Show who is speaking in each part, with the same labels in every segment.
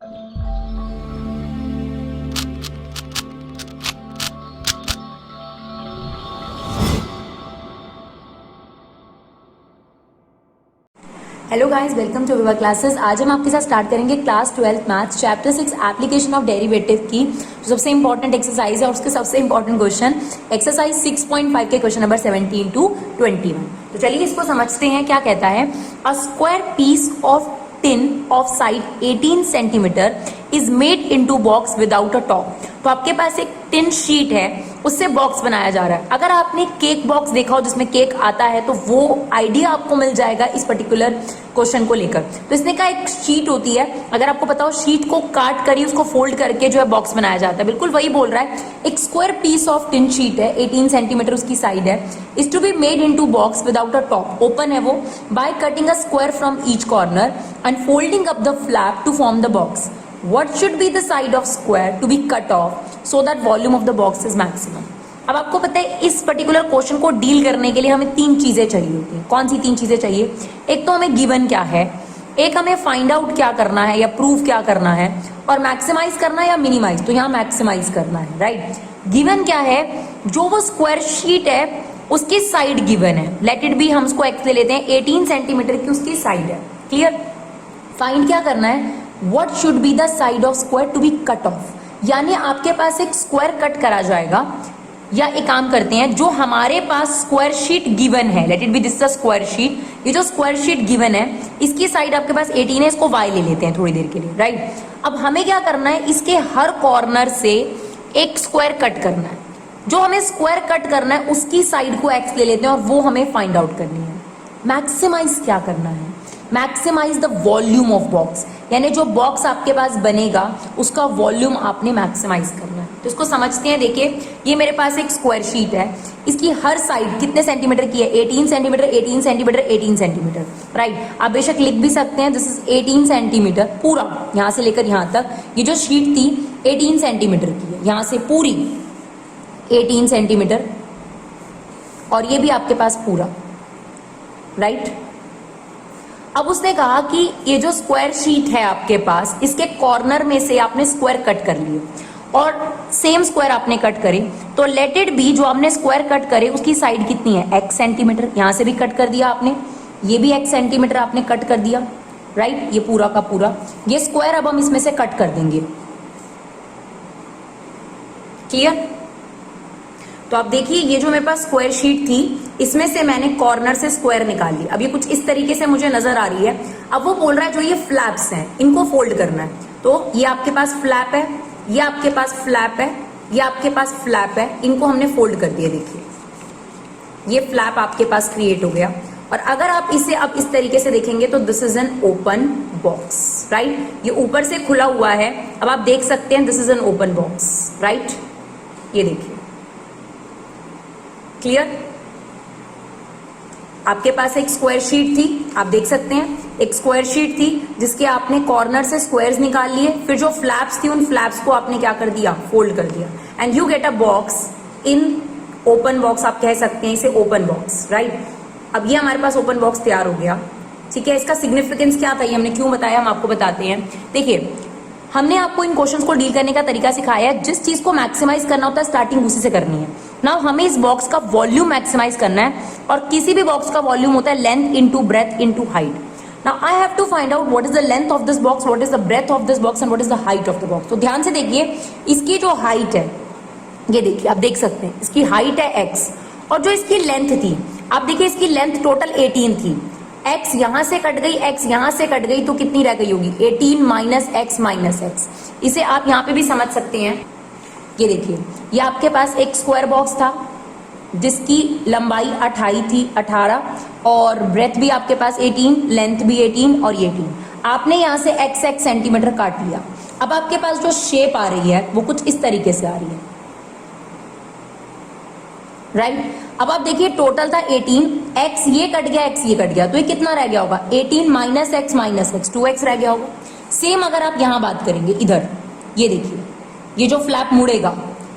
Speaker 1: Hello guys, welcome to विवा classes. आज हम आपके साथ स्टार्ट करेंगे class 12 maths chapter 6 application of derivative की जो सबसे इंपॉर्टेंट एक्सरसाइज है और उसके सबसे इंपॉर्टेंट क्वेश्चन एक्सरसाइज 6.5 के क्वेश्चन नंबर 17 to 21। तो चलिए इसको समझते हैं। क्या कहता है, a square piece of tin of side 18 centimetre is made into box without a top. तो आपके पास एक टिन शीट है, उससे बॉक्स बनाया जा रहा है। अगर आपने केक बॉक्स देखा हो जिसमें केक आता है तो वो आइडिया आपको मिल जाएगा इस पर्टिकुलर क्वेश्चन को लेकर। तो इसने कहा एक शीट होती है, अगर आपको पता हो शीट को काट कर ही उसको फोल्ड करके जो है बॉक्स बनाया जाता है। बिल्कुल वही बोल रहा है। एक square piece of tin sheet है, 18 सेंटीमीटर उसकी साइड है, is to be made into box without a top. Open है वो by cutting a square from each corner and folding up the flap to form the box. What should be the side of square to be cut off so that volume of the box is maximum? अब आपको पता है इस particular question को deal करने के लिए हमें तीन चीजें चाहिए होती हैं। कौन सी तीन चीजें चाहिए? एक तो हमें गिवन क्या है, एक हमें फाइंड आउट क्या करना है या प्रूव क्या करना है, और मैक्सिमाइज करना है या मिनिमाइज। तो यहाँ मैक्सिमाइज करना है, राइट। गिवन क्या है? जो वो स्क्वायर शीट है उसकी साइड गिवन है। लेट इट बी, हम उसको एक्स ले लेते हैं, 18 सेंटीमीटर की उसकी साइड है। क्लियर। फाइंड क्या करना है? What should be the side of square to be cut off? यानी आपके पास एक स्क्वायर कट करा जाएगा, या एक काम करते हैं, जो हमारे पास स्क्वायर शीट गिवन है, let it be this square sheet, ये जो स्क्वायर शीट गिवन है इसकी साइड आपके पास 18 है, इसको y ले लेते हैं थोड़ी देर के लिए, राइट। अब हमें क्या करना है, इसके हर कॉर्नर से एक स्क्वायर कट करना है। जो हमें स्क्वायर कट करना है उसकी साइड को x ले लेते हैं और वो हमें फाइंड आउट करनी है। मैक्सिमाइज क्या करना है? Maximise the volume of box, यानी जो बॉक्स आपके पास बनेगा उसका वॉल्यूम आपने मैक्सिमाइज करना है। तो इसको समझते हैं। देखिए, ये मेरे पास एक स्क्वायर शीट है, इसकी हर साइड कितने सेंटीमीटर की है? 18 सेंटीमीटर, 18 सेंटीमीटर, 18 सेंटीमीटर, राइट। आप बेशक लिख भी सकते हैं दिस इज 18 सेंटीमीटर पूरा, यहां से लेकर यहां तक। ये जो शीट थी 18 सेंटीमीटर की है, यहां से पूरी 18 सेंटीमीटर, और ये भी आपके पास पूरा, राइट। अब उसने कहा कि ये जो स्क्वायर शीट है आपके पास, इसके कॉर्नर में से आपने स्क्वायर कट कर लिए और सेम स्क्वायर आपने कट करे, तो लेट इट बी जो आपने स्क्वायर कट करे उसकी साइड कितनी है? x centimetre. यहां से भी कट कर दिया आपने, ये भी x सेंटीमीटर आपने कट कर दिया, राइट। ये पूरा का पूरा ये स्क्वायर अब हम इसमें से कट कर देंगे। क्लियर। तो आप देखिए, ये जो मेरे पास स्क्वायर शीट थी इसमें से मैंने कॉर्नर से स्क्वायर निकाल ली। अब ये कुछ इस तरीके से मुझे नजर आ रही है। अब वो बोल रहा है जो ये फ्लैप्स हैं इनको फोल्ड करना है। तो ये आपके पास फ्लैप है, ये आपके पास फ्लैप है, ये आपके पास फ्लैप है, इनको हमने फोल्ड कर दिया। देखिए, ये फ्लैप आपके पास क्रिएट हो गया। और अगर आप इसे अब इस तरीके से देखेंगे तो this is an open box, right. ये ऊपर से खुला हुआ है, अब आप देख सकते हैं this is an open box, right. ये देखिए, क्लियर। आपके पास एक स्क्वायर शीट थी, आप देख सकते हैं एक स्क्वायर शीट थी जिसके आपने कॉर्नर से स्क्वायर्स निकाल लिए, फिर जो फ्लैप्स थी उन फ्लैप्स को आपने क्या कर दिया? फोल्ड कर दिया, and you get a box in open box. आप कह सकते हैं इसे ओपन बॉक्स, राइट। अब ये हमारे पास ओपन बॉक्स तैयार हो गया, ठीक है। इसका सिग्निफिकेंस क्या था, ये हमने क्यों बताया, हम आपको बताते हैं। देखिए, हमने आपको इन क्वेश्चंस को डील करने का तरीका सिखाया है। जिस चीज को मैक्सिमाइज करना होता है स्टार्टिंग उसी से करनी है। नाउ हमें इस बॉक्स का वॉल्यूम मैक्सिमाइज करना है, और किसी भी बॉक्स का वॉल्यूम होता है length into breadth into height. Now I have to find out what is the length of this box, what is the breadth of this box and what is the height of the box. तो ध्यान से देखिए, इसकी जो height है, ये देखिए आप देख सकते हैं इसकी हाइट है x, और जो इसकी लेंथ थी, आप देखिए इसकी लेंथ टोटल 18 थी। x यहां से कट गई, x यहां से कट गई, तो कितनी रह गई होगी? 18 माइनस x। इसे आप यहां पे भी समझ सकते हैं। ये देखिए, ये आपके पास एक स्क्वायर बॉक्स था जिसकी लंबाई 28 थी, 18, और ब्रेथ भी आपके पास 18, लेंथ भी 18 और ये 18। आपने यहां से x सेंटीमीटर काट लिया। अब आपके पास जो शेप आ रही है वो कुछ इस तरीके से आ रही है, राइट। अब आप देखिए टोटल था 18, x ये कट गया, x ये कट गया, तो ये कितना रह गया होगा? 18 माइनस x, 2x रह गया होगा। सेम अगर आप यहां बात करेंगे, इधर ये देखिए, ये जो फ्लैप मुड़ेगा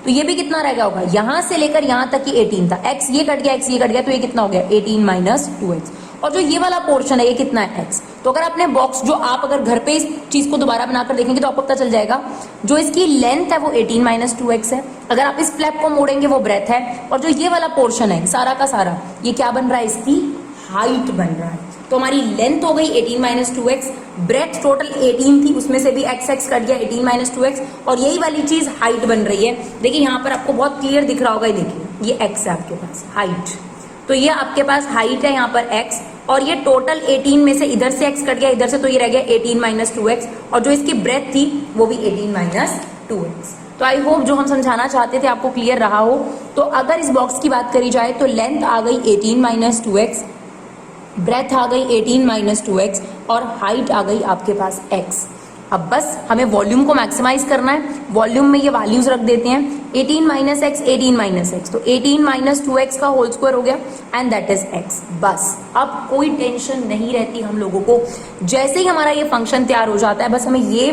Speaker 1: तो ये भी कितना रह गया होगा? यहां से लेकर यहां तक की 18 था, x ये कट गया, x ये कट गया, तो ये कितना हो गया? 18 माइनस 2x। और जो ये वाला पोर्शन है ये कितना है? x। तो अगर आपने बॉक्स जो आप अगर घर पे इस चीज को दोबारा बनाकर देखेंगे तो आपको पता चल जाएगा जो इसकी लेंथ है वो 18 माइनस 2x है, अगर आप इस फ्लैप को मोड़ेंगे वो ब्रेथ है, और जो ये वाला पोर्शन है सारा का सारा ये क्या बन रहा है, इसकी हाइट बन रहा है। तो हमारी लेंथ हो गई 18 माइनस 2x, ब्रेथ टोटल 18 थी उसमें से भी x कट गया 18 माइनस 2x, और यही वाली चीज हाइट बन रही है। देखिए यहाँ पर आपको बहुत क्लियर दिख रहा होगा, ये देखिए ये x है आपके पास हाइट, तो ये आपके पास हाइट है यहाँ पर x, और ये टोटल 18 में से इधर से x कट गया इधर से, तो ये रह गया 18 माइनस 2x, और जो इसकी ब्रेथ थी वो भी 18 माइनस 2x। तो आई होप जो हम समझाना चाहते थे आपको क्लियर रहा हो। तो अगर इस बॉक्स की बात करी जाए तो लेंथ आ गई 18 माइनस 2x, ब्रेथ आ गई 18 माइनस 2x, और हाइट आ गई आपके पास x। अब बस हमें वॉल्यूम को मैक्सिमाइज करना है, वॉल्यूम में ये वैल्यूज रख देते हैं 18 माइनस एक्स 18 माइनस एक्स, तो 18 माइनस 2x का होल स्क्वायर हो गया एंड दैट इज x। बस अब कोई टेंशन नहीं रहती हम लोगों को, जैसे ही हमारा ये फंक्शन तैयार हो जाता है बस हमें ये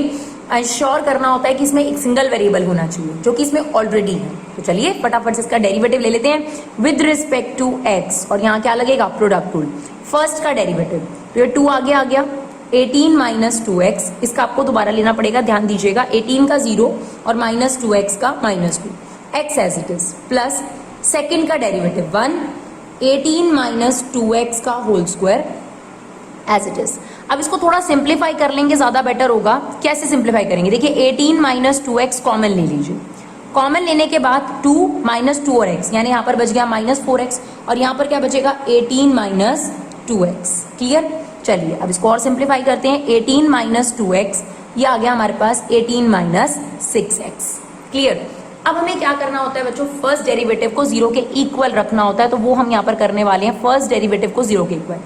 Speaker 1: इंश्योर करना होता है कि इसमें एक सिंगल वेरिएबल होना चाहिए जो कि इसमें ऑलरेडी है। तो चलिए फटाफट से इसका डेरिवेटिव ले लेते हैं विद रिस्पेक्ट टू x, और यहाँ क्या लगेगा, प्रोडक्ट रूल। फर्स्ट का डेरिवेटिव तो ये 2 आगे आ गया 18 माइनस 2x, इसका आपको दोबारा लेना पड़ेगा, ध्यान दीजिएगा 18 का 0 और माइनस 2x का minus 2, x as it is, plus second का डेरिवेटिव 1 18 माइनस 2x का whole square as it is. अब इसको थोड़ा सिंप्लीफाई कर लेंगे, ज्यादा बेटर होगा। कैसे सिंप्लीफाई करेंगे, देखिए 18 माइनस 2x कॉमन ले लीजिए, कॉमन लेने के बाद 2 माइनस 2 और x, यानी यहाँ पर बच गया माइनस 4x, और यहाँ पर क्या बचेगा 18 माइनस 2x। क्लियर, चलिए अब इसको और सिंप्लीफाई करते हैं 18 माइनस 2x, ये आ गया हमारे पास 18 माइनस 6x। क्लियर, अब हमें क्या करना होता है बच्चों, फर्स्ट डेरिवेटिव को 0 के इक्वल रखना होता है, तो वो हम यहाँ पर करने वाले हैं, फर्स्ट डेरिवेटिव को 0 के इक्वल।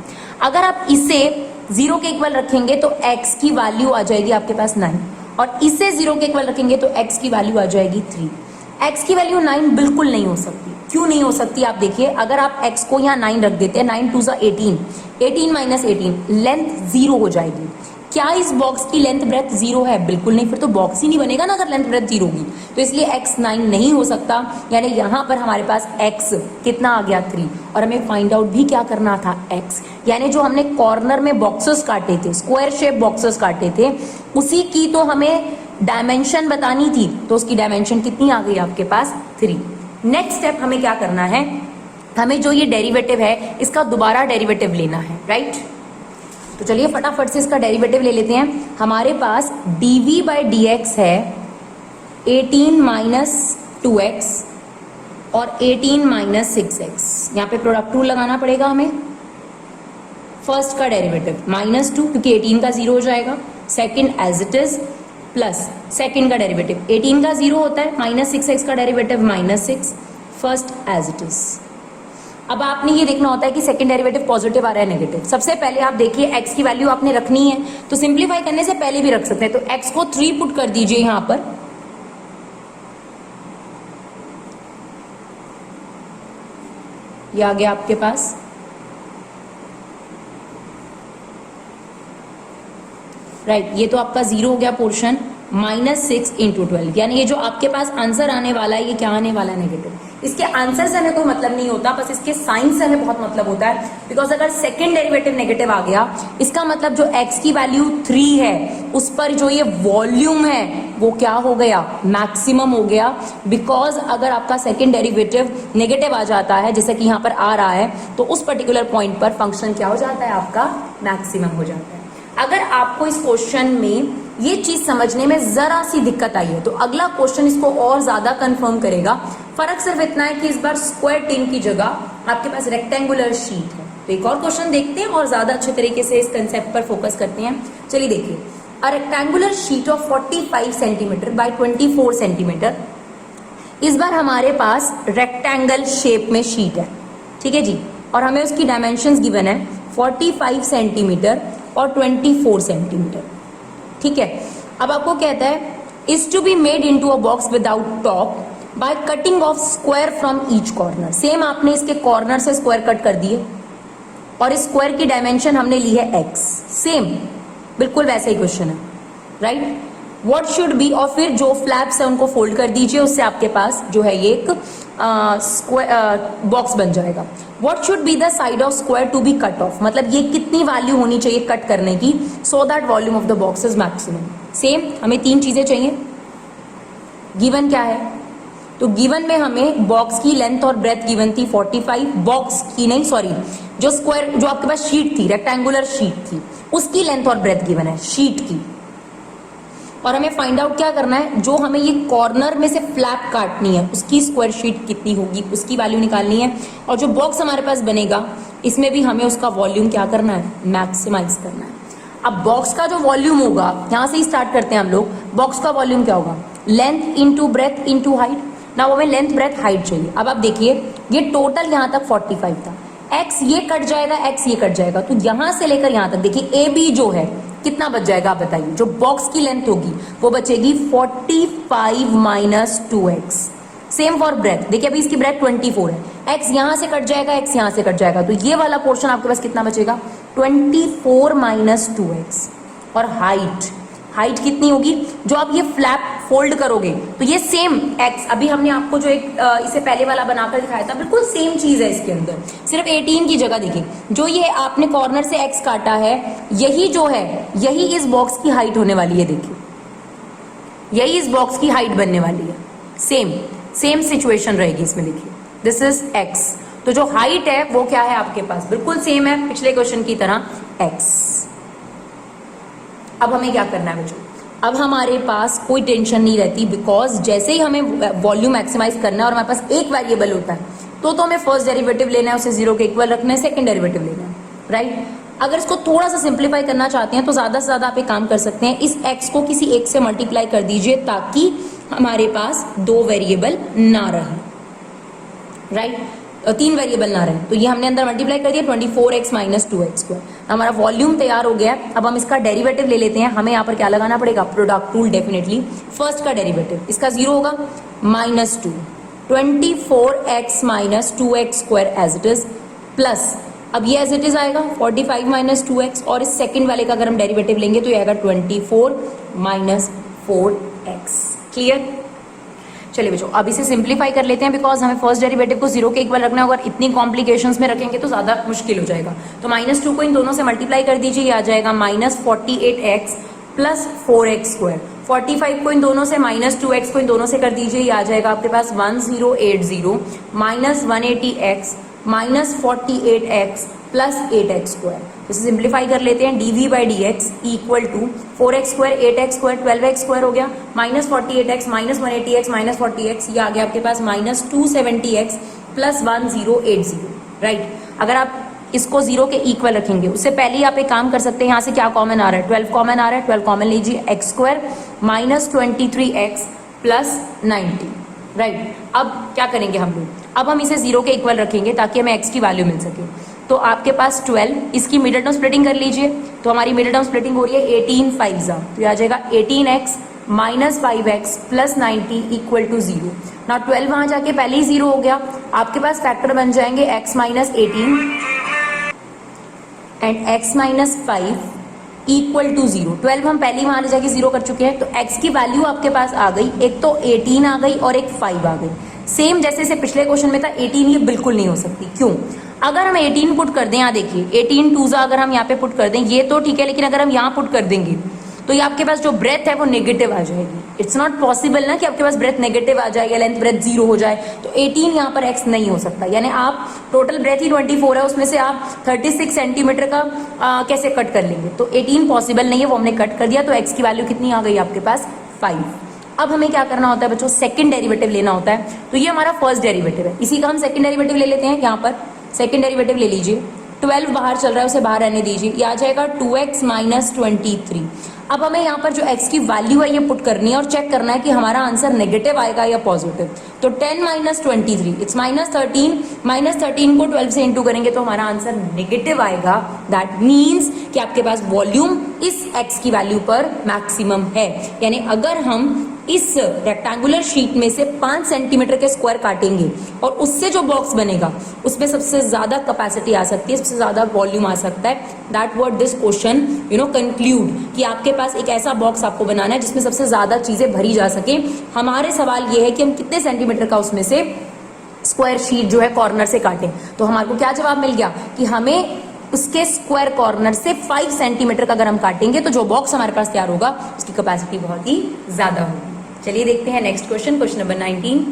Speaker 1: अगर आप इसे 0 के इक्वल रखेंगे तो x की वैल्यू आ जाएगी आपके पास 9, और इसे 0 के इक्वल रखेंगे तो x की वैल्यू आ जाएगी 3। x की वैल्यू 9 बिल्कुल नहीं हो सकती, क्यों नहीं हो सकती आप देखिए, अगर आप x को यहाँ 9 रख देते हैं, 9 2 18, 18 माइनस 18, लेंथ 0 हो जाएगी। क्या इस बॉक्स की लेंथ ब्रेथ 0 है, बिल्कुल नहीं, फिर तो बॉक्स ही नहीं बनेगा ना अगर लेंथ ब्रेथ 0 होगी, तो इसलिए x 9 नहीं हो सकता, यानी यहाँ पर हमारे पास x कितना आ गया 3, और हमें फाइंड आउट भी क्या करना था x, यानी जो हमने कॉर्नर में बॉक्सेस काटे थे, स्क्वायर शेप बॉक्सेस काटे थे, उसी की तो हमें डायमेंशन बतानी थी, तो उसकी डायमेंशन कितनी आ गई आपके पास 3। नेक्स्ट स्टेप हमें क्या करना है, हमें जो ये डेरिवेटिव है इसका दोबारा डेरिवेटिव लेना है, राइट। तो चलिए फटाफट से इसका डेरिवेटिव ले लेते हैं। हमारे पास dv बाई dx है 18 माइनस 2x और 18 माइनस 6x, यहाँ पे प्रोडक्ट रूल लगाना पड़ेगा हमें। फर्स्ट का डेरिवेटिव -2 क्योंकि 18 का 0 हो जाएगा, second as it is, plus second का डेरिवेटिव 18 का 0 होता है, माइनस 6x का derivative -6, first as it is. अब आपने ये देखना होता है कि सेकंड डेरिवेटिव पॉजिटिव आ रहा है नेगेटिव। सबसे पहले आप देखिए x की वैल्यू आपने रखनी है, तो सिंप्लीफाई करने से पहले भी रख सकते हैं, तो x को 3 पुट कर दीजिए यहां पर, ये आ गया आपके पास, राइट, ये तो आपका 0 हो गया पोर्शन, -6 इंटू 12, यानी ये जो आपके पास आंसर आने वाला है ये क्या आने वाला है, नेगेटिव। इसके आंसर से हमें कोई मतलब नहीं होता, बस इसके साइन से हमें बहुत मतलब होता है, बिकॉज अगर सेकंड डेरिवेटिव नेगेटिव आ गया इसका मतलब जो x की वैल्यू 3 है उस पर जो ये वॉल्यूम है वो क्या हो गया, मैक्सिमम हो गया। बिकॉज अगर आपका सेकंड डेरिवेटिव नेगेटिव आ जाता है जैसे कि यहाँ पर आ रहा है, तो उस पर्टिकुलर पॉइंट पर फंक्शन क्या हो जाता है, आपका मैक्सिमम हो जाता है। अगर आपको इस क्वेश्चन में ये चीज समझने में जरा सी दिक्कत आई है तो अगला क्वेश्चन इसको और ज्यादा कंफर्म करेगा। फर्क सिर्फ इतना है कि इस बार स्क्वायर टिन की जगह आपके पास रेक्टेंगुलर शीट है। तो एक और क्वेश्चन देखते हैं और ज्यादा अच्छे तरीके से इस कंसेप्ट पर फोकस करते हैं। चलिए देखिए, a rectangular sheet of 45 centimetre bye 24 centimetre. इस बार हमारे पास रेक्टेंगल शेप में शीट है, ठीक है जी, और हमें उसकी डायमेंशंस गिवन है 45 सेंटीमीटर और 24 सेंटीमीटर, ठीक है। अब आपको कहता है is to be made into a box without top by cutting off square from each corner. Same आपने इसके कॉर्नर से स्क्वायर कट कर दिए और इस स्क्वायर की डायमेंशन हमने ली है x, सेम बिल्कुल वैसा ही क्वेश्चन है, राइट। व्हाट शुड बी, और फिर जो फ्लैप्स है उनको फोल्ड कर दीजिए, उससे आपके पास जो है ये एक बॉक्स बन जाएगा. What should be the side of square to be cut off, मतलब ये कितनी वैल्यू होनी चाहिए कट करने की so that volume of the box is maximum. Same हमें 3 चीजें चाहिए. गिवन क्या है, तो गिवन में हमें बॉक्स की लेंथ और ब्रेथ गिवन थी 45, बॉक्स की नहीं सॉरी, जो स्क्वायर जो आपके पास शीट थी, रेक्टेंगुलर शीट थी, उसकी लेंथ और ब्रेथ गिवन है शीट की. और हमें फाइंड आउट क्या करना है, जो हमें ये कॉर्नर में से फ्लैप काटनी है उसकी स्क्वायर शीट कितनी होगी उसकी वैल्यू निकालनी है. और जो बॉक्स हमारे पास बनेगा इसमें भी हमें उसका वॉल्यूम क्या करना है, मैक्सिमाइज करना है. अब बॉक्स का जो वॉल्यूम होगा, यहां से ही स्टार्ट करते हैं हम लोग. बॉक्स का वॉल्यूम क्या होगा, length into breadth into height. ना हमें लेंथ ब्रेथ हाइट चाहिए. अब आप देखिए ये टोटल यहां तक 45 था, एक्स ये कट जाएगा, एक्स ये कट जाएगा, तो यहां से लेकर यहां तक देखिए ए बी जो है कितना बच जाएगा आप बताइए. जो बॉक्स की लेंथ होगी वो बचेगी 45 minus 2x. Same for breath, देखिए अभी इसकी ब्रेथ 24 है, एक्स यहां से कट जाएगा, एक्स यहां से कट जाएगा, तो ये वाला पोर्शन आपके पास कितना बचेगा 24 माइनस 2x. और हाइट, हाइट कितनी होगी, जो आप ये फ्लैप फोल्ड करोगे तो ये सेम एक्स, अभी हमने आपको जो एक इसे पहले वाला बनाकर दिखाया था बिल्कुल सेम चीज है इसके अंदर, सिर्फ 18 की जगह देखिए जो ये आपने कॉर्नर से एक्स काटा है यही जो है यही इस बॉक्स की हाइट होने वाली है. देखिए यही इस बॉक्स की हाइट बनने वाली है. सेम सिचुएशन रहेगी इसमें. देखिए दिस इज एक्स, तो जो हाइट है वो क्या है आपके पास बिल्कुल सेम है पिछले क्वेश्चन की तरह एक्स. अब हमें क्या करना है बच्चों, अब हमारे पास कोई टेंशन नहीं रहती, बिकॉज जैसे ही हमें वॉल्यूम मैक्सिमाइज करना है और हमारे पास एक वेरिएबल होता है तो हमें फर्स्ट डेरिवेटिव लेना है, उसे 0 के इक्वल रखना है, सेकंड डेरिवेटिव लेना है, राइट. अगर इसको थोड़ा सा सिंप्लीफाई करना चाहते हैं तो ज्यादा से ज्यादा आप एक काम कर सकते हैं, इस x को किसी एक से मल्टीप्लाई कर दीजिए ताकि हमारे पास 2 वेरिएबल ना रहे, राइट, 3 वेरिएबल ना रहे. तो ये हमने अंदर मल्टीप्लाई कर दिया 24x माइनस 2x स्क्वायर. हमारा वॉल्यूम तैयार हो गया. अब हम इसका डेरिवेटिव ले लेते हैं. हमें यहाँ पर क्या लगाना पड़ेगा, प्रोडक्ट रूल. डेफिनेटली फर्स्ट का डेरिवेटिव इसका 0 होगा, -2 24x minus 2x square as it is, plus अब ये एज इट इज आएगा 45 माइनस 2x, और इस सेकंड वाले का अगर हम डेरिवेटिव लेंगे तो ये आएगा 24 माइनस 4x. क्लियर. चलिए बच्चों अब इसे सिंप्लीफाई कर लेते हैं, बिकॉज हमें फर्स्ट डेरिवेटिव को 0 के इक्वल रखना है. अगर इतनी कॉम्प्लिकेशंस में रखेंगे तो ज्यादा मुश्किल हो जाएगा. तो -2 को इन दोनों से मल्टीप्लाई कर दीजिए, ये आ जाएगा -48x प्लस 4x स्क्वायर. 45 को इन दोनों से, -2x को इन दोनों से कर दीजिए, ये आ जाएगा आपके पास 1080 minus 180x minus 48x plus 8x square. इसे सिंप्लीफाई कर लेते हैं, dv by dx equal to 4x square 8x square 12x square हो गया, minus 48x minus 180x minus 40x, ये आ गया आपके पास -270x प्लस 1080, राइट. अगर आप इसको 0 के इक्वल रखेंगे उससे पहले ही आप एक काम कर सकते हैं, यहाँ से क्या कॉमन आ रहा है, 12 कॉमन आ रहा है, 12 कॉमन लीजिए, x square minus 23x plus 90, right. अब क्या करेंगे हम लोग, अब हम इसे 0 के इक्वल रखेंगे ताकि हमें x की वैल्यू मिल सके. तो आपके पास 12, इसकी मिडिल टर्म स्प्लिटिंग कर लीजिए, तो हमारी मिडिल टर्म स्प्लिटिंग हो रही है 18 5 तो ये आ जाएगा 18x minus 5x plus 90 equal to 0. ना 12 वहां जाके पहले ही 0 हो गया. आपके पास फैक्टर बन जाएंगे x minus 18 and x minus 5 equal to 0. 12 हम पहले ही वहां ले जाके 0 कर चुके हैं, तो x की वैल्यू आपके पास आ गई, एक तो 18 आ गई और एक 5 आ गई. सेम जैसे से पिछले क्वेश्चन में था 18, ये बिल्कुल नहीं हो सकती. क्यों, अगर हम 18 पुट कर दें, यहाँ देखिए 18 2 अगर हम यहाँ पे पुट कर दें ये तो ठीक है, लेकिन अगर हम यहाँ पुट कर देंगे तो ये आपके पास जो ब्रेथ है वो नेगेटिव आ जाएगी. इट्स नॉट पॉसिबल ना कि आपके पास ब्रेथ नेगेटिव आ जाए या लेंथ ब्रेथ 0 हो जाए. तो 18 यहाँ पर x नहीं हो सकता, यानी आप टोटल ब्रेथ ही 24 है, उसमें से आप 36 सेंटीमीटर का कैसे कट कर लेंगे. तो 18 पॉसिबल नहीं है, वो हमने कट कर दिया. तो x की वैल्यू कितनी आ गई आपके पास 5. अब हमें क्या करना होता है बच्चों, सेकंड डेरिवेटिव लेना होता है. तो ये हमारा फर्स्ट डेरिवेटिव है, इसी का हम सेकंड डेरिवेटिव ले लेते हैं. यहाँ पर सेकंड डेरिवेटिव ले लीजिए, 12 बाहर चल रहा है उसे बाहर रहने दीजिए, ये आ जाएगा 2x माइनस 23. अब हमें यहाँ पर जो x की वैल्यू है ये पुट करनी है और चेक करना है कि हमारा आंसर नेगेटिव आएगा या पॉजिटिव. तो 10 माइनस 23 इट्स -13, -13 को 12 से इंटू करेंगे तो हमारा आंसर नेगेटिव आएगा। दैट मीन्स कि आपके पास वॉल्यूम इस x की वैल्यू पर मैक्सिमम है। यानी अगर हम इस रेक्टेंगुलर शीट में से 5 सेंटीमीटर के स्क्वायर काटेंगे और उससे जो बॉक्स बनेगा उसमें सबसे ज्यादा कैपेसिटी आ सकती है, सबसे ज्यादा वॉल्यूम आ सकता है। That what this question conclude कि आपके पास एक ऐसा बॉक्स आपको बनाना है जिसमें सबसे ज्यादा चीजें भरी जा सके। हमारे सवाल ये है कि हम कितने सेंटीमीटर का उसमें से स्क्वायर शीट जो है कॉर्नर से काटें। तो हमारे को क्या जवाब मिल गया कि हमें उसके स्क्वायर कॉर्नर से 5 सेंटीमीटर का अगर हम काटेंगे तो जो बॉक्स हमारे पास तैयार होगा उसकी कैपेसिटी बहुत ही ज्यादा होगी। चलिए देखते हैं नेक्स्ट क्वेश्चन, क्वेश्चन नंबर 19।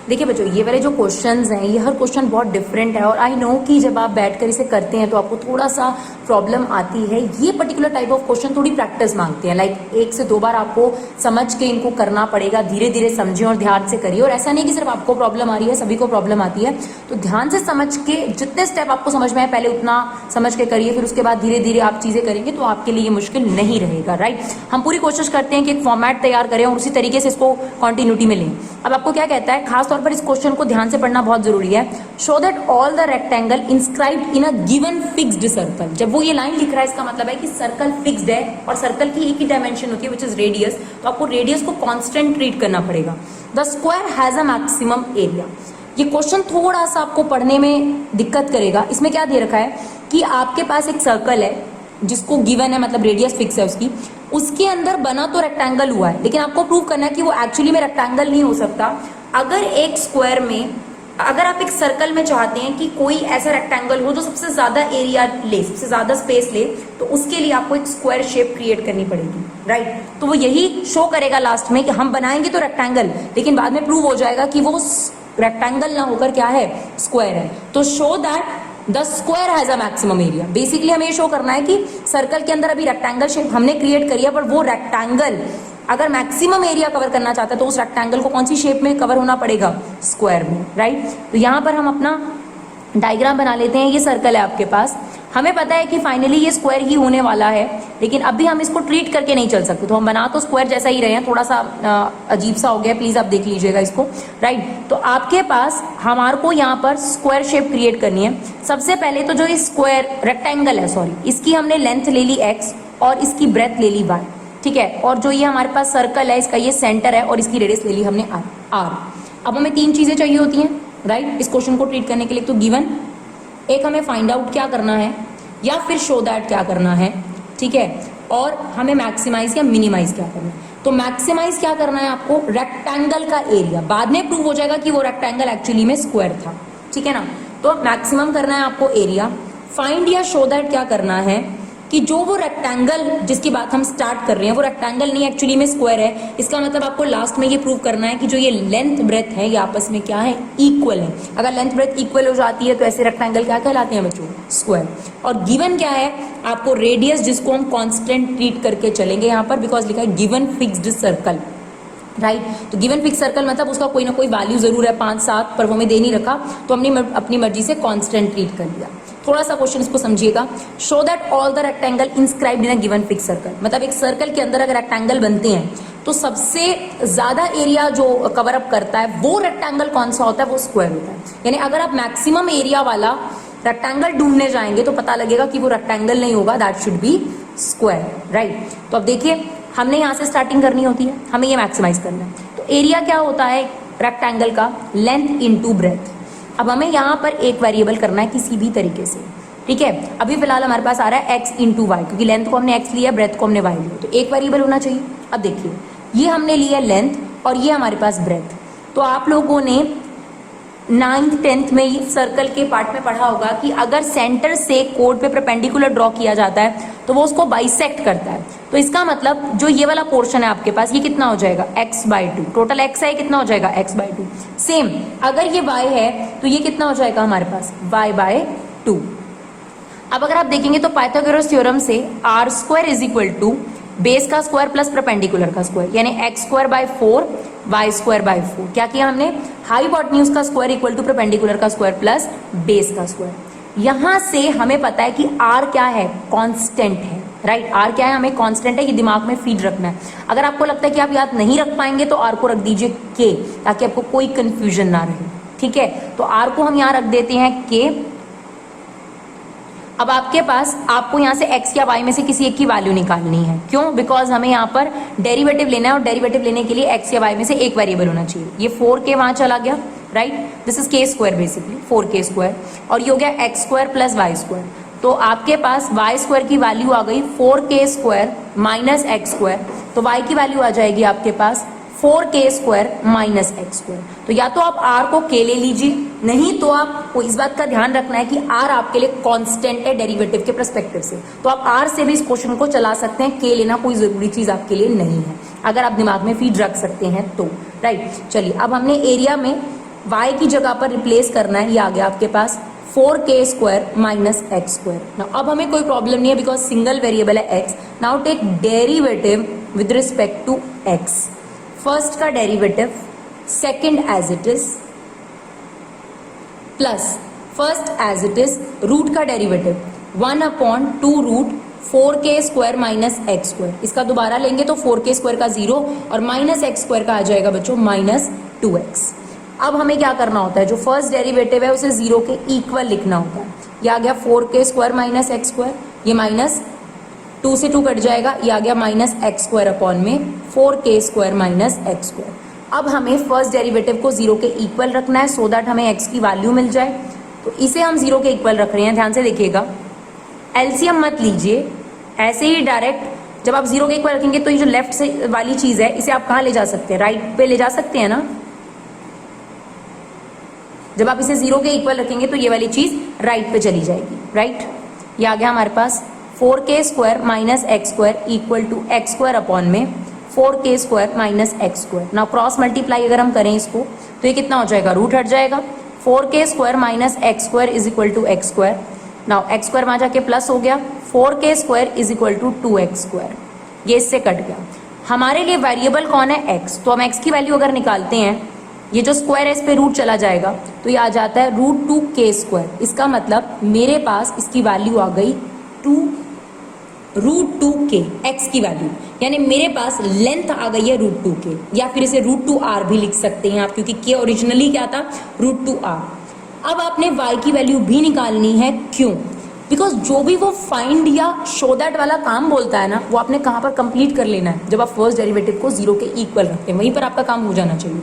Speaker 1: देखिए बच्चों, ये वाले जो क्वेश्चंस हैं ये हर क्वेश्चन बहुत डिफरेंट है और आई नो कि जब आप बैठकर इसे करते हैं तो आपको थोड़ा सा प्रॉब्लम आती है। ये पर्टिकुलर टाइप ऑफ क्वेश्चन थोड़ी प्रैक्टिस मांगते हैं, लाइक 1 से 2 बार आपको समझ के इनको करना पड़ेगा। धीरे धीरे समझें और ध्यान से करिए। और ऐसा नहीं कि सिर्फ आपको प्रॉब्लम आ रही है, सभी को प्रॉब्लम आती है। तो ध्यान से समझ के जितने स्टेप आपको समझ में आए पहले उतना समझ के करिए, फिर उसके बाद धीरे धीरे आप चीजें करेंगे तो आपके लिए ये मुश्किल नहीं रहेगा। राइट, हम पूरी कोशिश करते हैं कि एक फॉर्मेट तैयार करें और उसी तरीके से इसको कॉन्टिन्यूटी में लें। अब आपको क्या कहता है, खासतौर पर इस क्वेश्चन को ध्यान से पढ़ना बहुत जरूरी है। Show that all the rectangle inscribed in a given fixed circle. जब वो ये लाइन लिख रहा है इसका मतलब है कि सर्कल फिक्स्ड है और सर्कल की एक ही डायमेंशन होती है विच इज रेडियस। तो आपको रेडियस को कांस्टेंट ट्रीट करना पड़ेगा। The square has a maximum area. ये क्वेश्चन थोड़ा सा आपको पढ़ने में दिक्कत करेगा। इसमें क्या दे रखा है कि आपके पास एक सर्कल है जिसको गिवन है, मतलब रेडियस फिक्स है उसकी, उसके अंदर बना तो रेक्टेंगल हुआ है, लेकिन आपको प्रूव करना है कि वो एक्चुअली में रेक्टेंगल नहीं हो सकता। अगर एक स्क्वायर में, अगर आप एक सर्कल में चाहते हैं कि कोई ऐसा रेक्टेंगल हो जो सबसे ज्यादा एरिया ले, सबसे ज्यादा स्पेस ले, तो उसके लिए आपको एक स्क्वायर शेप क्रिएट करनी पड़ेगी। राइट, तो वो यही शो करेगा लास्ट में कि हम बनाएंगे तो रेक्टेंगल, लेकिन बाद में प्रूव हो जाएगा कि वो रेक्टेंगल ना होकर क्या है, स्क्वायर है। तो show that the square has a maximum area. Basically हमें शो करना है कि सर्कल के अंदर अभी रेक्टेंगल शेप हमने क्रिएट करी है, पर वो रेक्टेंगल अगर मैक्सिमम एरिया कवर करना चाहता है तो उस रेक्टेंगल को कौन सी शेप में कवर होना पड़ेगा, स्क्वायर में। राइट, तो यहां पर हम अपना डायग्राम बना लेते हैं। ये सर्कल है आपके पास, हमें पता है कि फाइनली ये स्क्वायर ही होने वाला है, लेकिन अभी हम इसको ट्रीट करके नहीं चल सकते। तो हम बना तो स्क्वायर जैसा ही रहे हैं, थोड़ा सा अजीब सा हो गया, प्लीज आप देख लीजिएगा इसको। राइट, तो आपके पास हमारे को यहाँ पर स्क्वायर शेप क्रिएट करनी है। सबसे पहले तो जो ये स्क्वायर रेक्टेंगल है, सॉरी, इसकी हमने लेंथ ले ली x और इसकी ब्रेथ ले ली y। ठीक है, और जो ये हमारे पास सर्कल है इसका ये सेंटर है और इसकी रेडियस ले ली हमने r। अब हमें 3 चीजें चाहिए होती हैं। राइट, इस क्वेश्चन को ट्रीट करने के लिए तो गिवन, एक हमें फाइंड आउट क्या करना है या फिर शो दैट क्या करना है। ठीक है, और हमें मैक्सिमाइज या मिनिमाइज क्या करना है। तो मैक्सिमाइज क्या करना है आपको, रेक्टेंगल का एरिया। बाद में प्रूव हो जाएगा कि वो रेक्टेंगल एक्चुअली में स्क्वायर था। ठीक है ना, तो मैक्सिमम करना है आपको एरिया। फाइंड या शो दैट क्या करना है कि जो वो रेक्टेंगल जिसकी बात हम स्टार्ट कर रहे हैं वो रेक्टेंगल नहीं एक्चुअली में स्क्वायर है। इसका मतलब आपको लास्ट में ये प्रूव करना है कि जो ये लेंथ ब्रेथ है ये आपस में क्या है, इक्वल है। अगर लेंथ ब्रेथ इक्वल हो जाती है तो ऐसे रेक्टेंगल क्या कहलाते हैं बच्चों, स्क्वायर। और गिवन क्या है आपको, रेडियस, जिसको हम कांस्टेंट ट्रीट करके चलेंगे यहाँ पर, बिकॉज लिखा है गिवन फिक्स्ड सर्कल। राइट, तो गिवन फिक्स सर्कल मतलब उसका कोई ना कोई वैल्यू जरूर है, 5 7, पर वो हमें दे नहीं रखा, तो हमने अपनी मर्जी से कांस्टेंट ट्रीट कर लिया। थोड़ा सा क्वेश्चन इसको समझिएगा। Show that all the rectangle inscribed in a given fix circle. मतलब एक सर्कल के अंदर अगर रेक्टेंगल बनते हैं तो सबसे ज्यादा एरिया जो कवर अप करता है वो रेक्टेंगल कौन सा होता है, वो स्क्वायर होता है। यानी अगर आप मैक्सिमम एरिया वाला रेक्टेंगल ढूंढने जाएंगे तो पता लगेगा कि वो रेक्टेंगल नहीं होगा, that should be square. Right, तो अब देखिए हमने यहाँ से स्टार्टिंग करनी होती है, हमें ये मैक्सिमाइज करना है। तो एरिया क्या होता है रेक्टेंगल का, लेंथ इनटू ब्रेथ। अब हमें यहाँ पर एक वेरिएबल करना है किसी भी तरीके से। ठीक है, अभी फिलहाल हमारे पास आ रहा है x इंटू वाई, क्योंकि लेंथ को हमने x लिया, ब्रेथ को हमने y लिया, तो एक वेरिएबल होना चाहिए। अब देखिए ये हमने लिया लेंथ और ये हमारे पास ब्रेथ। तो आप लोगों ने 9th 10th में ये सर्कल के पार्ट में पढ़ा होगा कि अगर सेंटर से कोड पे परपेंडिकुलर ड्रॉ किया जाता है तो वो उसको बाइसेक्ट करता है। तो इसका मतलब जो ये वाला पोर्शन है आपके पास, ये कितना हो जाएगा, x/2। टोटल x है, कितना हो जाएगा, x/2। सेम अगर ये y है तो ये कितना हो जाएगा हमारे पास, y/2। अब अगर आप देखेंगे तो पाइथागोरस थ्योरम से r² is equal to base का स्क्वायर प्लस परपेंडिकुलर का स्क्वायर, यानी x²/4 y²/4। क्या किया हमने, हाइपोटेन्यूज का स्क्वायर इक्वल टू परपेंडिकुलर का स्क्वायर प्लस बेस का स्क्वायर। यहां से हमें पता है कि r क्या है, कांस्टेंट है। राइट। आर क्या है, हमें कांस्टेंट है, ये दिमाग में फीड रखना है। अगर आपको लगता है कि आप याद नहीं रख पाएंगे तो आर को रख दीजिए के, ताकि आपको कोई कंफ्यूजन ना रहे, ठीक है। तो आर को हम यहां रख देते हैं के। अब आपके पास, आपको यहां से x या y में से किसी एक की वैल्यू निकालनी है। क्यों? बिकॉज हमें यहाँ पर डेरिवेटिव लेना है, और डेरिवेटिव लेने के लिए x या y में से एक वेरिएबल होना चाहिए। ये 4k वहां चला गया, right, this is k square basically, 4k square, और ये हो गया x square plus y square. तो आपके पास वाई स्क्वायर की वैल्यू आ गई 4k square minus x square, तो y की वैल्यू आ जाएगी आपके पास 4k square minus x square. तो या तो आप r को k ले लीजिए, नहीं तो आपको इस बात का ध्यान रखना है कि r आपके लिए कांस्टेंट है डेरिवेटिव के पर्सपेक्टिव से, तो आप r से भी इस क्वेश्चन को चला सकते हैं, k लेना कोई जरूरी चीज आपके लिए नहीं है, अगर आप दिमाग में फीड रख सकते हैं तो, राइट। चलिए, अब हमने एरिया में y की जगह पर रिप्लेस करना है, ये आ गया आपके पास 4k square minus x square. अब हमें कोई प्रॉब्लम नहीं है बिकॉज सिंगल वेरिएबल है x। Now take derivative with respect to x। First का derivative, second as it is, plus first as it is root का derivative 1/2 root 4k square minus x square. इसका दोबारा लेंगे तो 4k square का 0 और minus x square का आ जाएगा बच्चों माइनस 2x। अब हमें क्या करना होता है, जो फर्स्ट डेरिवेटिव है उसे 0 के इक्वल लिखना होता है। ये आ गया 4k square minus x square, ये माइनस 2 से 2 कट जाएगा, ये आ गया माइनस एक्स स्क्वायर अपॉन में 4k square minus x square. अब हमें फर्स्ट डेरिवेटिव को 0 के इक्वल रखना है सो दैट हमें x की वैल्यू मिल जाए। तो इसे हम 0 के इक्वल रख रहे हैं, ध्यान से देखिएगा, एलसीएम मत लीजिए, ऐसे ही डायरेक्ट जब आप 0 के इक्वल रखेंगे तो ये जो लेफ्ट से वाली चीज है इसे आप कहाँ ले जा सकते हैं, राइट पे ले जा सकते हैं ना। जब आप इसे 0 के इक्वल रखेंगे तो ये वाली चीज राइट पे चली जाएगी, राइट। ये आ गया हमारे पास 4k square minus x square equal to x square upon में 4k square minus x square. Now cross multiply अगर हम करें इसको तो ये कितना हो जाएगा, रूट हट जाएगा, 4k square minus x square is equal to x square. Now x square वहां जाके प्लस हो गया, 4k square is equal to 2x square, ये इससे कट गया। हमारे लिए वेरिएबल कौन है, x, तो हम x की वैल्यू अगर निकालते हैं, ये जो स्क्वायर है इस पे रूट चला जाएगा तो ये आ जाता है √2k स्क्वायर। इसका मतलब मेरे पास इसकी वैल्यू आ गई √2k, x की वैल्यू, यानी मेरे पास लेंथ आ गई है √2k, या फिर इसे √2r भी लिख सकते हैं आप, क्योंकि k ओरिजिनली क्या था, √2r। अब आपने y की वैल्यू भी निकालनी है, क्यों? बिकॉज जो भी वो फाइंड या शो दैट वाला काम बोलता है ना, वो आपने कहाँ पर कंप्लीट कर लेना है, जब आप फर्स्ट डेरिवेटिव को 0 के इक्वल रखते हैं, वहीं पर आपका काम हो जाना चाहिए।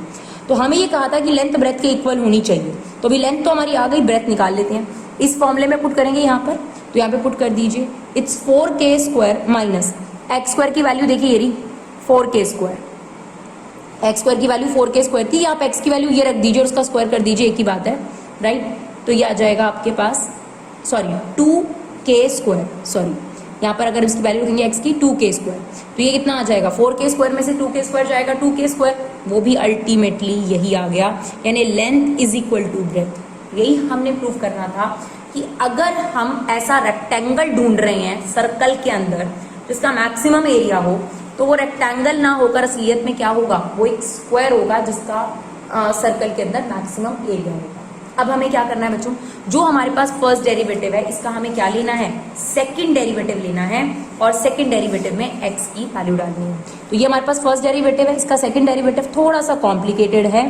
Speaker 1: तो हमें ये कहा था कि लेंथ ब्रेथ के इक्वल होनी चाहिए, तो अभी लेंथ तो हमारी आ गई, ब्रेथ निकाल लेते हैं। इस फॉर्मूले में पुट करेंगे यहाँ पर, तो यहाँ पे पुट कर दीजिए, it's 4k square minus x square की वैल्यू देखिए, ये रही 4k स्क्वायर, एक्स स्क्वायर की वैल्यू 4k स्क्वायर थी, आप एक्स की वैल्यू ये रख दीजिए और उसका स्क्वायर कर दीजिए, एक ही बात है, राइट। तो ये आ जाएगा आपके पास, सॉरी 2k स्क्वायर, सॉरी यहाँ पर अगर इसकी वैल्यू रखेंगे एक्स की 2k स्क्वायर, तो ये कितना आ जाएगा, 4k स्क्वायर में से 2k स्क्वायर जाएगा 2k स्क्वायर, वो भी अल्टीमेटली यही आ गया, यानी length is equal to breadth. यही हमने प्रूव करना था कि अगर हम ऐसा रेक्टेंगल ढूंढ रहे हैं सर्कल के अंदर जिसका मैक्सिमम एरिया हो, तो वो रेक्टेंगल ना होकर असलियत में क्या होगा, वो एक स्क्वायर होगा जिसका सर्कल के अंदर मैक्सिमम एरिया होगा। अब हमें क्या करना है बच्चों, जो हमारे पास फर्स्ट डेरिवेटिव है इसका हमें क्या लेना है, सेकंड डेरिवेटिव लेना है, और सेकंड डेरिवेटिव में x की वैल्यू डालनी है। तो ये हमारे पास फर्स्ट डेरिवेटिव है, इसका सेकंड डेरिवेटिव थोड़ा सा कॉम्प्लिकेटेड है।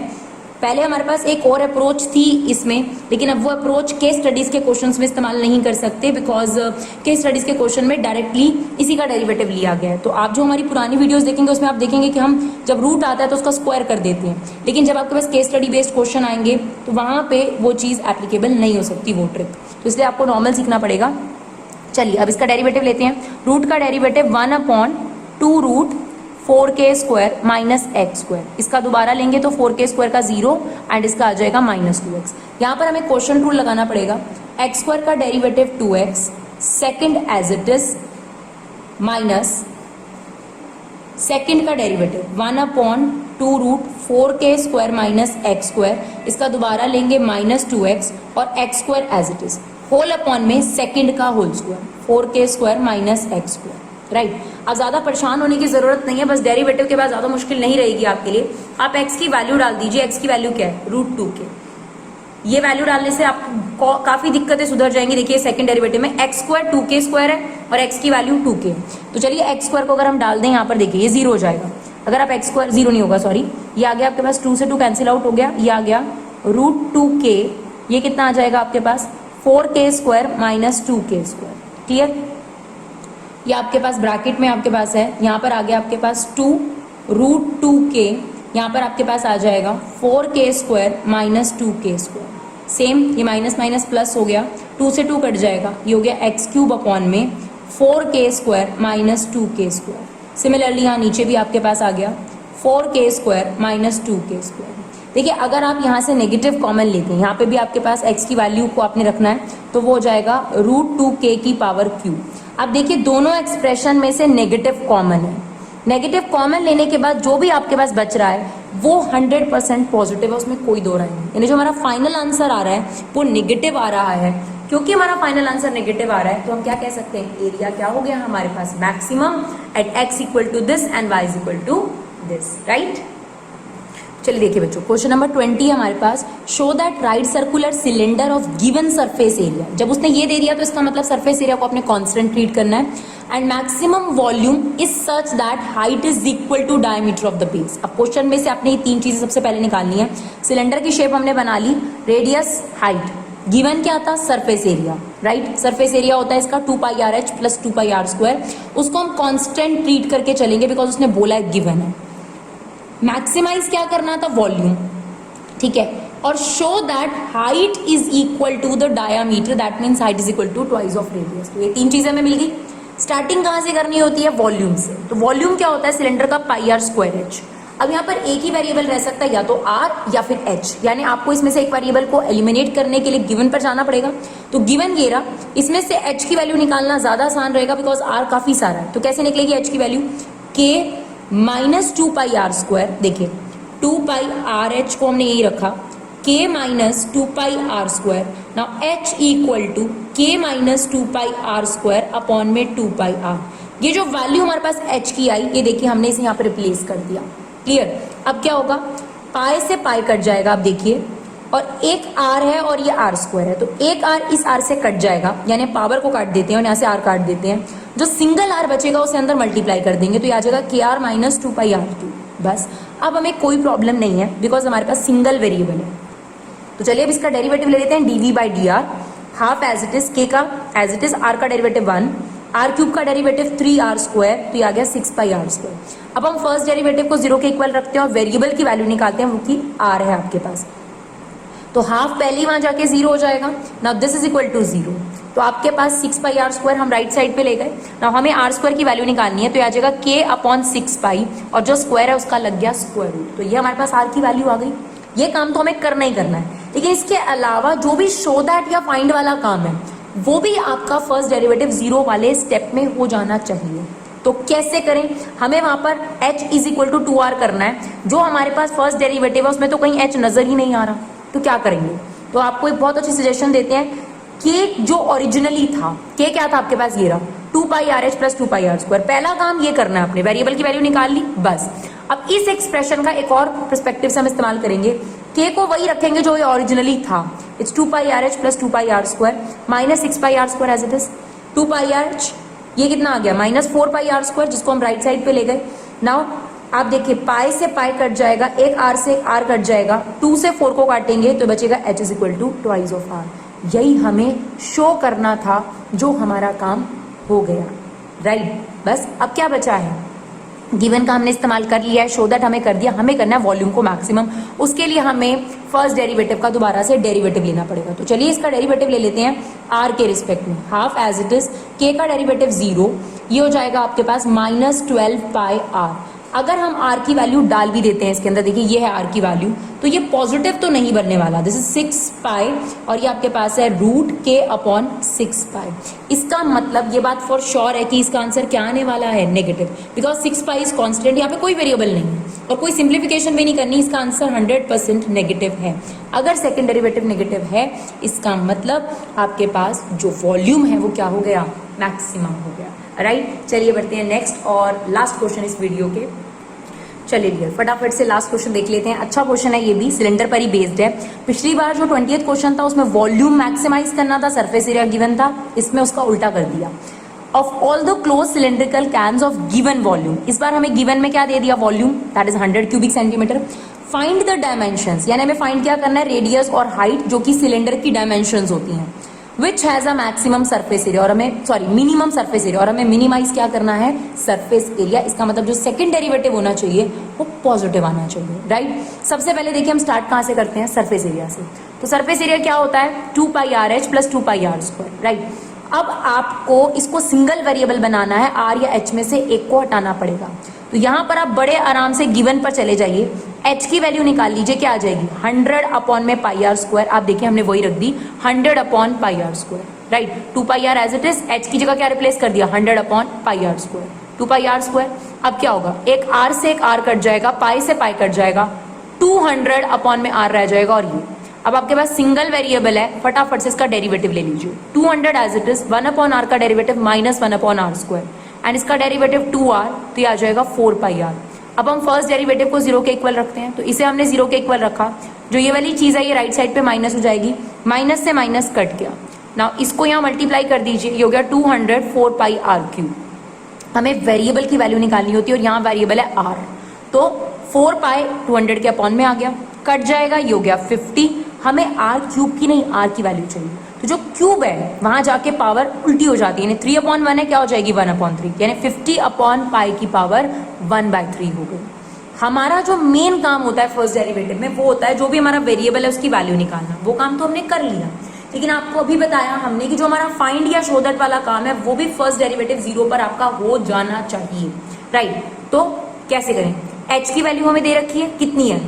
Speaker 1: पहले हमारे पास एक और अप्रोच थी इसमें, लेकिन अब वो अप्रोच केस स्टडीज के क्वेश्चंस में इस्तेमाल नहीं कर सकते, बिकॉज केस स्टडीज के क्वेश्चन में डायरेक्टली इसी का डेरिवेटिव लिया गया है। तो आप जो हमारी पुरानी वीडियोस देखेंगे उसमें आप देखेंगे कि हम जब रूट आता है तो उसका स्क्वायर कर देते हैं, लेकिन जब आपके पास केस स्टडी बेस्ड क्वेश्चन आएंगे तो वहां पे वो चीज़ एप्लीकेबल नहीं हो सकती, वो ट्रिक, तो इसलिए आपको नॉर्मल सीखना पड़ेगा। चलिए अब इसका डेरिवेटिव लेते हैं। रूट का derivative 1/2 root 4k square minus x square, इसका दोबारा लेंगे तो 4k स्क्वायर का 0 एंड इसका आ जाएगा -2x। यहाँ पर हमें क्वेश्चन रूल लगाना पड़ेगा, एक्स स्क्वायर का derivative 2x, second as it is, minus second का derivative 1/2 root 4k square minus x square, इसका दोबारा लेंगे -2x और x square as it is, whole upon में सेकंड का whole square 4k square minus x square, right. अब ज्यादा परेशान होने की जरूरत नहीं है, बस डेरिवेटिव के बाद ज्यादा मुश्किल नहीं रहेगी आपके लिए। आप x की वैल्यू डाल दीजिए, x की वैल्यू क्या है, √2k। ये वैल्यू डालने से आपको काफी दिक्कतें सुधर जाएंगी। देखिए सेकंड डेरिवेटिव में एक्स स्क्वायर 2k स्क्वायर है और एक्स की वैल्यू 2k, तो चलिए एक्स स्क्वायर को अगर हम डाल दें यहाँ पर, देखिए ये 0 हो जाएगा। अगर आप एक्स स्क्वायर 0 नहीं होगा, सॉरी, ये आ गया आपके पास 2 से 2 कैंसिल आउट हो गया, ये आ गया √2k, ये कितना आ जाएगा आपके पास 4k square minus 2k square. Clear? ये आपके पास ब्रैकेट में आपके पास है, यहाँ पर आ गया आपके पास 2√2k, यहाँ पर आपके पास आ जाएगा 4k square minus 2k square. Same ये माइनस माइनस प्लस हो गया, 2 से 2 कट जाएगा, ये हो गया एक्स क्यूब अपॉन में 4k square minus 2k square. Similarly यहाँ नीचे भी आपके पास आ गया 4k square minus 2k square. देखिए अगर आप यहाँ से नेगेटिव कॉमन लेते हैं, यहाँ पे भी आपके पास x की वैल्यू को आपने रखना है, तो वो हो जाएगा √2k की पावर q। अब देखिए दोनों एक्सप्रेशन में से नेगेटिव कॉमन है, नेगेटिव कॉमन लेने के बाद जो भी आपके पास बच रहा है वो 100% पॉजिटिव है, उसमें कोई दो राय नहीं। यानी जो हमारा फाइनल आंसर आ रहा है वो नेगेटिव आ रहा है। क्योंकि हमारा फाइनल आंसर नेगेटिव आ रहा है तो हम क्या कह सकते हैं, एरिया क्या हो गया हमारे पास, maximum at x equal to this and y equal to this, right. चलिए देखिए बच्चों, क्वेश्चन नंबर 20 है हमारे पास, show that right circular cylinder of given surface area. जब उसने ये दे दिया तो इसका मतलब सरफेस एरिया को अपने कांस्टेंट ट्रीट करना है, and maximum volume is such that height is equal to diameter of the base. अब क्वेश्चन में से आपने ये 3 चीजें सबसे पहले निकालनी है। सिलेंडर की शेप हमने बना ली, रेडियस, हाइट, गिवन क्या था, surface area, right. Surface area होता है इसका 2πRh प्लस 2πr², उसको हम कांस्टेंट ट्रीट करके चलेंगे बिकॉज उसने बोला है गिवन है। मैक्सिमाइज क्या करना था, वॉल्यूम, ठीक है, और show that height is equal to the diameter, that means height is equal to twice of radius. तो ये 3 चीजें हमें मिल गई। स्टार्टिंग कहां से करनी होती है, वॉल्यूम से। तो वॉल्यूम क्या होता है, सिलेंडर का πr²h। अब यहाँ पर एक ही वेरिएबल रह सकता है, या तो r या फिर h, यानी आपको इसमें से एक वेरिएबल को एलिमिनेट करने के लिए गिवन पर जाना पड़ेगा। तो गिवन ये रहा, इसमें से h की वैल्यू निकालना ज्यादा आसान रहेगा बिकॉज r काफी सारा है। तो कैसे निकलेगी h की वैल्यू, k माइनस 2πr²। देखिए 2πRh को हमने यही रखा, k minus 2πr²। Now h equal to k minus 2πr² upon में 2πr। ये जो वैल्यू हमारे पास h की आई, ये देखिए हमने इसे यहाँ पर रिप्लेस कर दिया। क्लियर? अब क्या होगा, पाई से पाई कट जाएगा, आप देखिए, और एक r है और ये r² है, तो एक r इस r से कट जाएगा, यानी पावर को काट देते हैं और यहाँ से r काट देते हैं। जो सिंगल r बचेगा उसे अंदर मल्टीप्लाई कर देंगे, तो ये आ जाएगा kr माइनस 2πr²। बस, अब हमें कोई प्रॉब्लम नहीं है बिकॉज हमारे पास सिंगल वेरिएबल है। तो चलिए अब इसका डेरिवेटिव ले लेते हैं, dv/dr, half as it is, k का एज इट इज, r का डेरिवेटिव 1, r³ का डेरिवेटिव 3r², तो ये आ गया 6πr²। अब हम फर्स्ट डेरिवेटिव को 0 के इक्वल रखते हैं और वेरिएबल की वैल्यू निकालते हैं, वो की r है आपके पास। तो हाफ पहले ही वहां जाके 0 हो जाएगा। Now this is equal to 0, तो आपके पास 6πr² हम राइट साइड पे ले गए। नाउ हमें r² की वैल्यू निकालनी है, तो ये आ जाएगा k अपॉन 6π, और जो स्क्वायर है उसका लग गया स्क्वायर रूट। तो ये हमारे पास r की वैल्यू आ गई। ये काम तो हमें करना ही करना है, लेकिन इसके अलावा जो भी शो दैट या फाइंड वाला काम है वो भी आपका फर्स्ट डेरिवेटिव 0 वाले स्टेप में हो जाना चाहिए। तो कैसे करें, हमें वहां पर h is equal to 2r करना है। जो हमारे पास फर्स्ट डेरिवेटिव है उसमें तो कहीं h नजर ही नहीं आ रहा, तो क्या करेंगे, तो आपको एक बहुत अच्छी सजेशन देते हैं। k जो ओरिजिनली था, k क्या था आपके पास, ये रहा 2πRh प्लस 2πr²। पहला काम ये करना है, आपने वेरिएबल की वैल्यू निकाल ली, बस। अब इस एक्सप्रेशन का एक और पर्सपेक्टिव से हम इस्तेमाल करेंगे, k को वही रखेंगे जो ये ओरिजिनली था, it's 2πRh plus 2πr² minus 6πr² as it is. 2πRh ये कितना आ गया, माइनस 4πr², जिसको हम राइट साइड पे ले गए। नाउ आप देखिए, पाई से पाई कट जाएगा, एक r से r कट जाएगा, 2 से 4 को काटेंगे तो बचेगा h is equal to twice of r। यही हमें शो करना था, जो हमारा काम हो गया, राइट। बस अब क्या बचा है, गिवन का हमने इस्तेमाल कर लिया है, शो दैट हमें कर दिया, हमें करना है वॉल्यूम को मैक्सिमम। उसके लिए हमें फर्स्ट डेरिवेटिव का दोबारा से डेरिवेटिव लेना पड़ेगा। तो चलिए इसका डेरिवेटिव ले लेते हैं r के रिस्पेक्ट में, half as it is, k का डेरिवेटिव 0, ये हो जाएगा आपके पास माइनस 12πr। अगर हम r की वैल्यू डाल भी देते हैं इसके अंदर, देखिए ये है r की वैल्यू, तो ये पॉजिटिव तो नहीं बनने वाला, दिस इज 6π, और ये आपके पास है √k अपॉन 6π। इसका मतलब ये बात फॉर श्योर है कि इसका आंसर क्या आने वाला है, नेगेटिव, बिकॉज 6π इज कॉन्स्टेंट, यहाँ पे कोई वेरिएबल नहीं है और कोई सिंप्लीफिकेशन भी नहीं करनी, इसका आंसर 100% नेगेटिव है। अगर सेकेंड डेरिवेटिव नेगेटिव है, इसका मतलब आपके पास जो वॉल्यूम है वो क्या हो गया, मैक्सिमम हो गया, राइट। चलिए बढ़ते हैं नेक्स्ट और लास्ट क्वेश्चन इस वीडियो के। चलिए डियर फटाफट से लास्ट क्वेश्चन देख लेते हैं। अच्छा क्वेश्चन है ये भी, सिलेंडर पर ही बेस्ड है। पिछली बार जो 20th क्वेश्चन था उसमें वॉल्यूम मैक्सिमाइज करना था, सरफेस एरिया गिवन था, इसमें उसका उल्टा कर दिया। Of all the close cylindrical cans of given volume, इस बार हमें गिवन में क्या दे दिया, volume, that is 100 cubic centimetre. Find the dimensions, यानी हमें फाइंड क्या करना है, रेडियस और हाइट जो कि सिलेंडर की डायमेंशंस होती हैं, which has a maximum surface area, और हमें सॉरी मिनिमम सरफेस एरिया, और हमें मिनिमाइज क्या करना है, सरफेस एरिया। इसका मतलब जो सेकंड डेरिवेटिव होना चाहिए वो पॉजिटिव आना चाहिए, राइट। सबसे पहले देखिए हम स्टार्ट कहां से करते हैं, सरफेस एरिया से। तो सरफेस एरिया क्या होता है, 2πrh प्लस 2πr², राइट। अब आपको इसको सिंगल वेरिएबल बनाना है, r या h में से एक को हटाना पड़ेगा। तो यहां पर आप बड़े आराम से गिवन पर चले जाइए, h की वैल्यू निकाल लीजिए, क्या आ जाएगी, 100 अपॉन में πr²। आप देखिए हमने वही रख दी, 100 upon πr², right. 2πr as it is, h की जगह क्या रिप्लेस कर दिया, 100 अपॉन πr², 2πr²। अब क्या होगा, एक r से एक r कट जाएगा, पाई से पाई कट जाएगा, 200 अपॉन में r रह जाएगा। और ये अब आपके पास सिंगल वेरिएबल है, फटाफट से इसका डेरिवेटिव ले लीजिए। 200 as it is, 1 upon r का derivative minus 1 upon r², and इसका डेरिवेटिव 2r, तो ये आ जाएगा 4πr। अब हम फर्स्ट डेरिवेटिव को 0 के इक्वल रखते हैं, तो इसे हमने 0 के इक्वल रखा, जो ये वाली चीज है ये राइट साइड पे माइनस हो जाएगी, माइनस से माइनस कट गया। नाउ इसको यहाँ मल्टीप्लाई कर दीजिए, ये हो गया 200 4πr³। हमें वेरिएबल की वैल्यू निकालनी होती है और यहाँ वेरिएबल है r, तो 4π 200 के अपॉन में आ गया, कट जाएगा, ये हो गया 50। हमें r³ की नहीं, r की वैल्यू चाहिए। तो जो क्यूब है वहां जाके पावर उल्टी हो जाती है, यानी 3/1 है, क्या हो जाएगी 1/3, यानी 50 अपॉन पाई की पावर 1/3 हो गई। हमारा जो मेन काम होता है फर्स्ट डेरिवेटिव में, वो होता है जो भी हमारा वेरिएबल है उसकी वैल्यू निकालना। वो काम तो हमने कर लिया, लेकिन आपको अभी बताया हमने कि जो हमारा फाइंड या शो दैट वाला काम है वो भी फर्स्ट डेरिवेटिव 0 पर आपका हो जाना चाहिए, राइट। तो कैसे करें, h की वैल्यू हमें दे रखी है, कितनी है,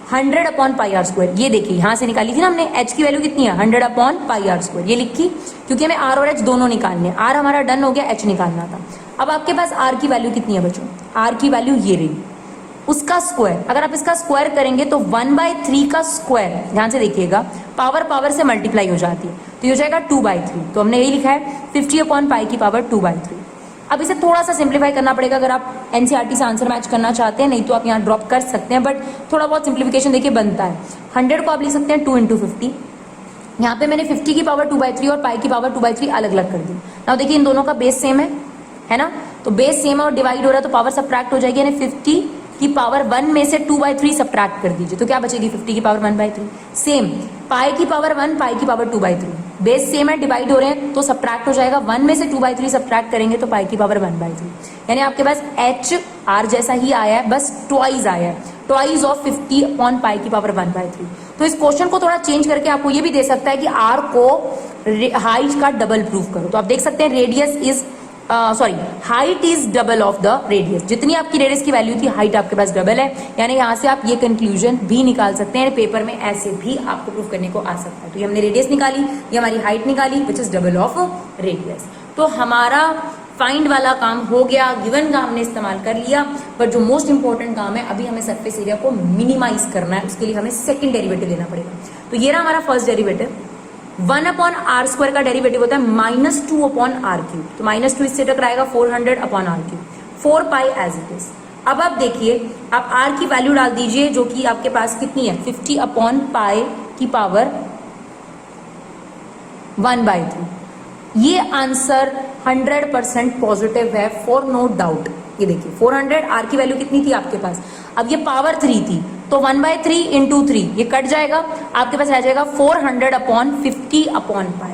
Speaker 1: 100 अपॉन πr²। ये देखिए यहां से निकाली थी ना हमने, h की वैल्यू कितनी है, 100 अपॉन πr², ये लिखी, क्योंकि हमें r और h दोनों निकालने हैं। r हमारा डन हो गया, h निकालना था। अब आपके पास r की वैल्यू कितनी है बच्चों, r की वैल्यू ये रही, उसका स्क्वायर, अगर आप इसका स्क्वायर करेंगे तो 1/3 का स्क्वायर, ध्यान से देखिएगा, पावर पावर से मल्टीप्लाई हो जाती है, तो ये हो जाएगा 2/3। तो हमने यही लिखा है 50 अपॉन पाई की पावर 2/3। अब इसे थोड़ा सा सिंप्लीफाई करना पड़ेगा अगर आप एनसीईआरटी से आंसर मैच करना चाहते हैं, नहीं तो आप यहाँ ड्रॉप कर सकते हैं, बट थोड़ा बहुत सिंप्लीफिकेशन देखिए बनता है। 100 को आप लिख सकते हैं 2 × 50, यहाँ पे मैंने 50 की पावर 2/3 और पाई की पावर 2/3 अलग अलग कर दी। now देखिए इन दोनों का बेस सेम है ना, तो बेस सेम है और डिवाइड हो रहा है, तो पावर सब्ट्रैक्ट हो जाएगी, यानी 50 की पावर 1 में से 2/3 सब्ट्रैक्ट कर दीजिए, तो क्या बचेगी, 50 की पावर 1/3। सेम पाई की पावर 1, पाई की पावर 2/3, बेस सेम है, डिवाइड हो रहे हैं, तो सब्ट्रैक्ट हो जाएगा, 1 में से 2/3 सब्ट्रैक्ट करेंगे तो पाई की पावर 1/3, यानी आपके पास h r जैसा ही आया है, बस ट्वाइस आया है, ट्वाइस ऑफ 50 अपॉन पाई की पावर 1/3। तो इस क्वेश्चन को थोड़ा चेंज करके आपको ये भी दे सकता है कि r को हाइट का डबल प्रूफ करो, तो आप देख सकते हैं radius is height is double of the radius. जितनी आपकी रेडियस की वैल्यू थी, हाइट आपके पास डबल है, यानी यहाँ से आप ये कंक्लूजन भी निकाल सकते हैं, पेपर में ऐसे भी आपको प्रूफ करने को आ सकता है। तो ये हमने रेडियस निकाली, ये हमारी हाइट निकाली, which is double of radius. तो हमारा फाइंड वाला काम हो गया, गिवन का हमने इस्तेमाल कर लिया, बट जो मोस्ट इंपॉर्टेंट काम है, अभी हमें सरफेस एरिया को मिनिमाइज करना है, उसके लिए हमें सेकंड डेरिवेटिव लेना पड़ेगा। तो ये रहा हमारा फर्स्ट डेरिवेटिव, 1 अपॉन r² का डेरिवेटिव होता है -2 अपॉन r³, तो -2 इससे टकराएगा, 400 upon r³, 4π as it is. अब आप देखिए, आप r की वैल्यू डाल दीजिए, जो कि आपके पास कितनी है, 50 अपॉन पाई की पावर 1/3। ये आंसर 100% पॉजिटिव है, फॉर नो डाउट। ये देखिए 400, r की वैल्यू कितनी थी आपके पास, अब ये पावर 3 थी, तो 1/3 इंटू 3 ये कट जाएगा, आपके पास रह जाएगा 400 अपॉन 50 अपॉन पाई।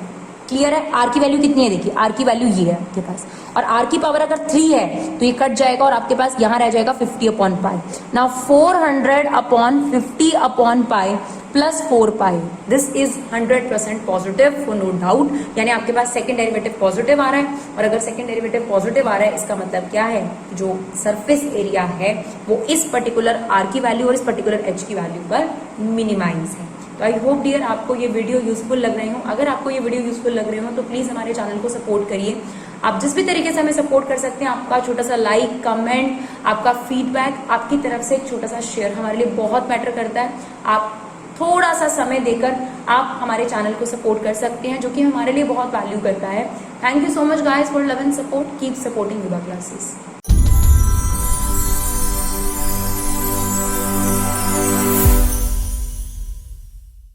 Speaker 1: क्लियर है, r की वैल्यू कितनी है, देखिए r की वैल्यू ये है आपके पास, और r की पावर अगर 3 है तो ये कट जाएगा और आपके पास यहाँ रह जाएगा 50 upon pi. Now 400 upon 50 upon pi plus 4π, this is 100% positive, for no doubt, यानी आपके पास सेकंड डेरिवेटिव पॉजिटिव आ रहा है, और अगर सेकंड डेरिवेटिव पॉजिटिव आ रहा है, इसका मतलब क्या है, जो सरफेस एरिया है वो इस पर्टिकुलर r की वैल्यू और इस पर्टिकुलर h की वैल्यू पर मिनिमाइज है। तो आई होप डियर आपको ये वीडियो यूजफुल लग रहे हो। अगर आपको ये वीडियो यूजफुल लग रहे हो तो प्लीज हमारे चैनल को सपोर्ट करिए। आप जिस भी तरीके से हमें सपोर्ट कर सकते हैं, आपका छोटा सा लाइक, कमेंट, आपका फीडबैक, आपकी तरफ से एक छोटा सा शेयर हमारे लिए बहुत मैटर करता है। आप थोड़ा सा समय देकर आप हमारे चैनल को सपोर्ट कर सकते हैं, जो कि हमारे लिए बहुत वैल्यू करता है। Thank you so much guys for love and support, keep supporting Vibha classes.